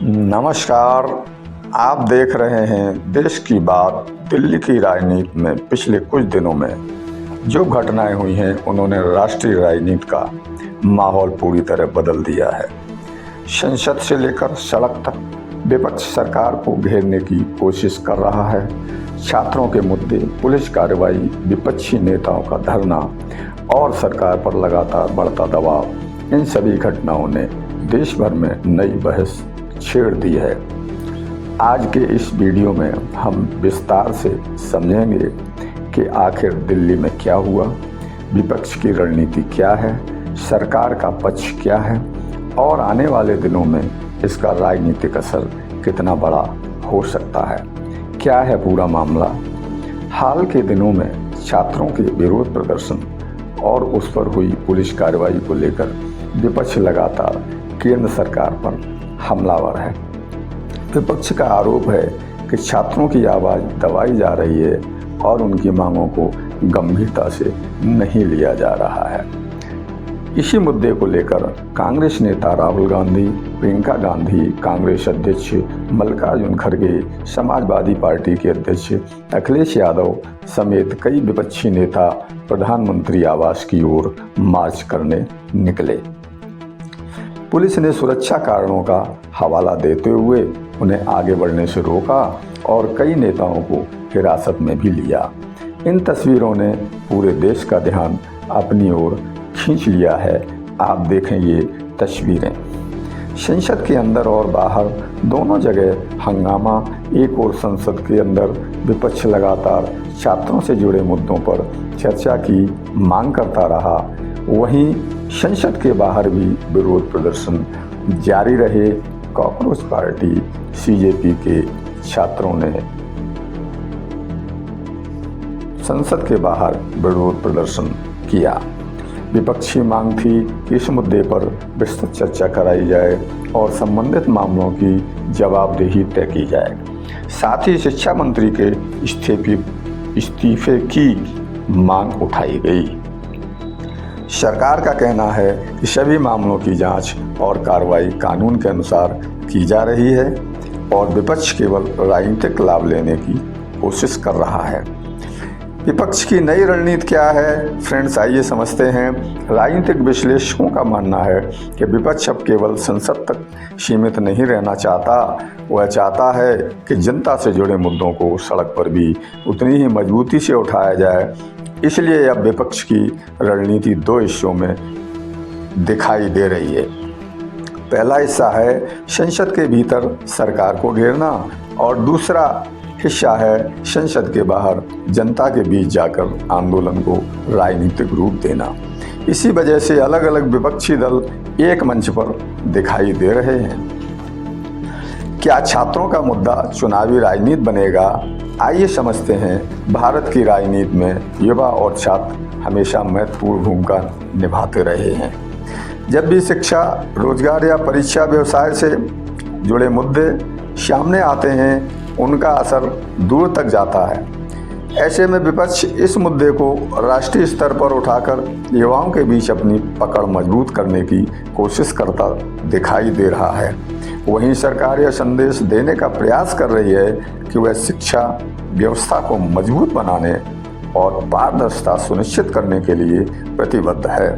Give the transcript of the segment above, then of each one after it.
नमस्कार। आप देख रहे हैं देश की बात। दिल्ली की राजनीति में पिछले कुछ दिनों में जो घटनाएं हुई हैं उन्होंने राष्ट्रीय राजनीति का माहौल पूरी तरह बदल दिया है। संसद से लेकर सड़क तक विपक्ष सरकार को घेरने की कोशिश कर रहा है। छात्रों के मुद्दे, पुलिस कार्रवाई, विपक्षी नेताओं का धरना और सरकार पर लगातार बढ़ता दबाव, इन सभी घटनाओं ने देश भर में नई बहस छेड़ दी है। आज के इस वीडियो में हम विस्तार से समझेंगे कि आखिर दिल्ली में क्या हुआ, विपक्ष की रणनीति क्या है, सरकार का पक्ष क्या है और आने वाले दिनों में इसका राजनीतिक असर कितना बड़ा हो सकता है। क्या है पूरा मामला। हाल के दिनों में छात्रों के विरोध प्रदर्शन और उस पर हुई पुलिस कार्रवाई को लेकर विपक्ष लगातार केंद्र सरकार पर हमलावर है। विपक्ष का आरोप है कि छात्रों की आवाज़ दबाई जा रही है और उनकी मांगों को गंभीरता से नहीं लिया जा रहा है। इसी मुद्दे को लेकर कांग्रेस नेता राहुल गांधी, प्रियंका गांधी, कांग्रेस अध्यक्ष मल्लिकार्जुन खड़गे, समाजवादी पार्टी के अध्यक्ष अखिलेश यादव समेत कई विपक्षी नेता प्रधानमंत्री आवास की ओर मार्च करने निकले। पुलिस ने सुरक्षा कारणों का हवाला देते हुए उन्हें आगे बढ़ने से रोका और कई नेताओं को हिरासत में भी लिया। इन तस्वीरों ने पूरे देश का ध्यान अपनी ओर खींच लिया है। आप देखें ये तस्वीरें। संसद के अंदर और बाहर दोनों जगह हंगामा। एक और संसद के अंदर विपक्ष लगातार छात्रों से जुड़े मुद्दों पर चर्चा की मांग करता रहा, वहीं संसद के बाहर भी विरोध प्रदर्शन जारी रहे। कॉकरोच पार्टी सीजेपी के छात्रों ने संसद के बाहर विरोध प्रदर्शन किया। विपक्षी मांग थी कि इस मुद्दे पर विस्तृत चर्चा कराई जाए और संबंधित मामलों की जवाबदेही तय की जाए। साथ ही शिक्षा मंत्री के इस्तीफे की मांग उठाई गई। सरकार का कहना है कि सभी मामलों की जांच और कार्रवाई कानून के अनुसार की जा रही है और विपक्ष केवल राजनीतिक लाभ लेने की कोशिश कर रहा है। विपक्ष की नई रणनीति क्या है फ्रेंड्स, आइए समझते हैं। राजनीतिक विश्लेषकों का मानना है कि विपक्ष अब केवल संसद तक सीमित नहीं रहना चाहता, वह चाहता है कि जनता से जुड़े मुद्दों को सड़क पर भी उतनी ही मजबूती से उठाया जाए। इसलिए अब विपक्ष की रणनीति दो हिस्सों में दिखाई दे रही है। पहला हिस्सा है संसद के भीतर सरकार को घेरना और दूसरा हिस्सा है संसद के बाहर जनता के बीच जाकर आंदोलन को राजनीतिक रूप देना। इसी वजह से अलग अलग विपक्षी दल एक मंच पर दिखाई दे रहे हैं। क्या छात्रों का मुद्दा चुनावी राजनीति बनेगा? आइए समझते हैं। भारत की राजनीति में युवा और छात्र हमेशा महत्वपूर्ण भूमिका निभाते रहे हैं। जब भी शिक्षा, रोजगार या परीक्षा व्यवसाय से जुड़े मुद्दे सामने आते हैं, उनका असर दूर तक जाता है। ऐसे में विपक्ष इस मुद्दे को राष्ट्रीय स्तर पर उठाकर युवाओं के बीच अपनी पकड़ मजबूत करने की कोशिश करता दिखाई दे रहा है। वहीं सरकार यह संदेश देने का प्रयास कर रही है कि वह शिक्षा व्यवस्था को मजबूत बनाने और पारदर्शिता सुनिश्चित करने के लिए प्रतिबद्ध है।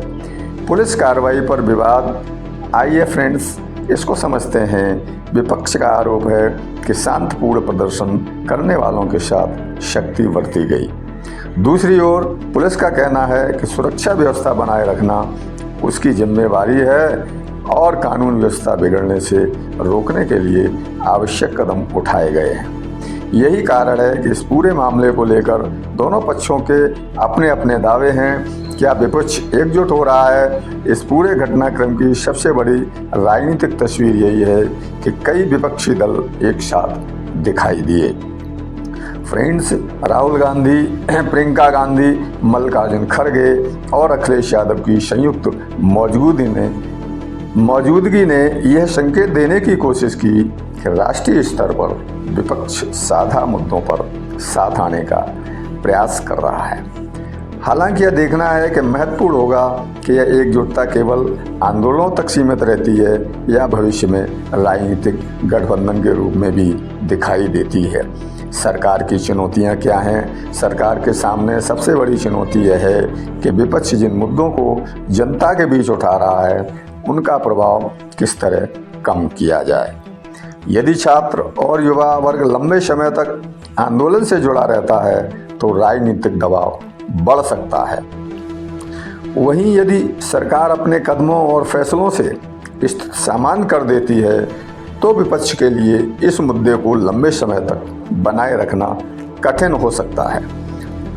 पुलिस कार्रवाई पर विवाद, आइए फ्रेंड्स इसको समझते हैं। विपक्ष का आरोप है कि शांतिपूर्ण प्रदर्शन करने वालों के साथ शक्ति बरती गई। दूसरी ओर पुलिस का कहना है कि सुरक्षा व्यवस्था बनाए रखना उसकी जिम्मेवारी है और कानून व्यवस्था बिगड़ने से रोकने के लिए आवश्यक कदम उठाए गए हैं। यही कारण है कि इस पूरे मामले को लेकर दोनों पक्षों के अपने अपने दावे हैं। क्या विपक्ष एकजुट हो रहा है? इस पूरे घटनाक्रम की सबसे बड़ी राजनीतिक तस्वीर यही है कि कई विपक्षी दल एक साथ दिखाई दिए। फ्रेंड्स, राहुल गांधी, प्रियंका गांधी, मल्लिकार्जुन खड़गे और अखिलेश यादव की संयुक्त मौजूदगी ने यह संकेत देने की कोशिश की कि राष्ट्रीय स्तर पर विपक्ष साझा मुद्दों पर साथ आने का प्रयास कर रहा है। हालांकि यह देखना है कि महत्वपूर्ण होगा कि यह एकजुटता केवल आंदोलनों तक सीमित रहती है या भविष्य में राजनीतिक गठबंधन के रूप में भी दिखाई देती है। सरकार की चुनौतियां क्या हैं? सरकार के सामने सबसे बड़ी चुनौती यह है कि विपक्ष जिन मुद्दों को जनता के बीच उठा रहा है उनका प्रभाव किस तरह कम किया जाए। यदि छात्र और युवा वर्ग लंबे समय तक आंदोलन से जुड़ा रहता है तो राजनीतिक दबाव बढ़ सकता है। वहीं यदि सरकार अपने कदमों और फैसलों से स्थिति सामान्य कर देती है तो विपक्ष के लिए इस मुद्दे को लंबे समय तक बनाए रखना कठिन हो सकता है।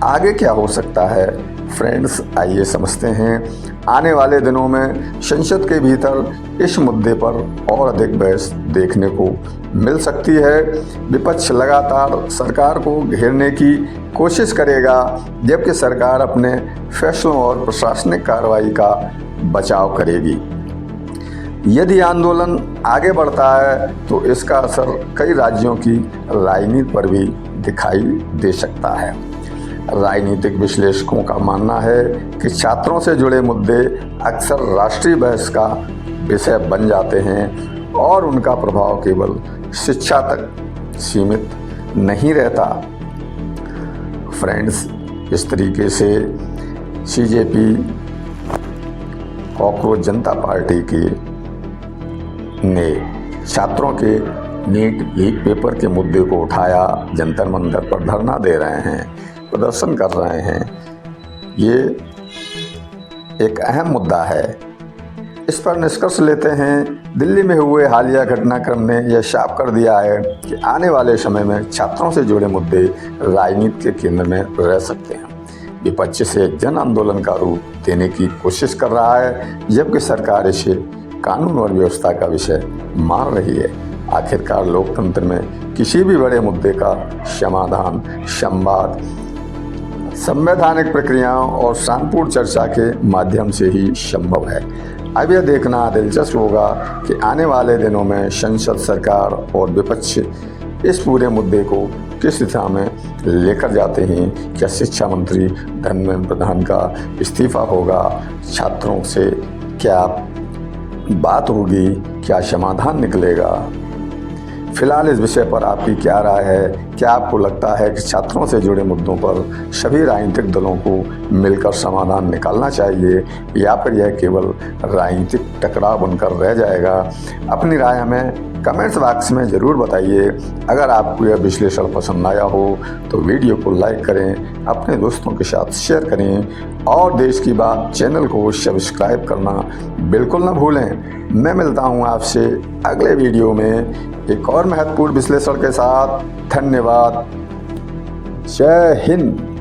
आगे क्या हो सकता है फ्रेंड्स, आइए समझते हैं। आने वाले दिनों में संसद के भीतर इस मुद्दे पर और अधिक बहस देखने को मिल सकती है। विपक्ष लगातार सरकार को घेरने की कोशिश करेगा जबकि सरकार अपने फैसलों और प्रशासनिक कार्रवाई का बचाव करेगी। यदि आंदोलन आगे बढ़ता है तो इसका असर कई राज्यों की राजनीति पर भी दिखाई दे सकता है। राजनीतिक विश्लेषकों का मानना है कि छात्रों से जुड़े मुद्दे अक्सर राष्ट्रीय बहस का विषय बन जाते हैं और उनका प्रभाव केवल शिक्षा तक सीमित नहीं रहता। फ्रेंड्स, इस तरीके से सीजेपी कॉकरोच जनता पार्टी ने छात्रों के नीट लीक पेपर के मुद्दे को उठाया, जंतर मंतर पर धरना दे रहे हैं, प्रदर्शन कर रहे हैं। ये एक अहम मुद्दा है। इस पर निष्कर्ष लेते हैं, दिल्ली में हुए हालिया घटनाक्रम ने यह साफ कर दिया है कि आने वाले समय में छात्रों से जुड़े मुद्दे राजनीति के केंद्र में रह सकते हैं। विपक्ष से जन आंदोलन का रूप देने की कोशिश कर रहा है जबकि सरकार इसे कानून और व्यवस्था का विषय मान रही है। आखिरकार लोकतंत्र में किसी भी बड़े मुद्दे का समाधान संवाद, संवैधानिक प्रक्रियाओं और शांतिपूर्ण चर्चा के माध्यम से ही संभव है। अब यह देखना दिलचस्प होगा कि आने वाले दिनों में संसद, सरकार और विपक्ष इस पूरे मुद्दे को किस दिशा में लेकर जाते हैं। क्या शिक्षा मंत्री धर्मेंद्र प्रधान का इस्तीफा होगा? छात्रों से क्या बात होगी? क्या समाधान निकलेगा? फिलहाल इस विषय पर आपकी क्या राय है? क्या आपको लगता है कि छात्रों से जुड़े मुद्दों पर सभी राजनीतिक दलों को मिलकर समाधान निकालना चाहिए या फिर यह केवल राजनीतिक टकराव बनकर रह जाएगा? अपनी राय हमें कमेंट्स बॉक्स में ज़रूर बताइए। अगर आपको यह विश्लेषण पसंद आया हो तो वीडियो को लाइक करें, अपने दोस्तों के साथ शेयर करें और देश की बात चैनल को सब्सक्राइब करना बिल्कुल न भूलें। मैं मिलता हूं आपसे अगले वीडियो में एक और महत्वपूर्ण विश्लेषण के साथ। धन्यवाद। जय हिंद।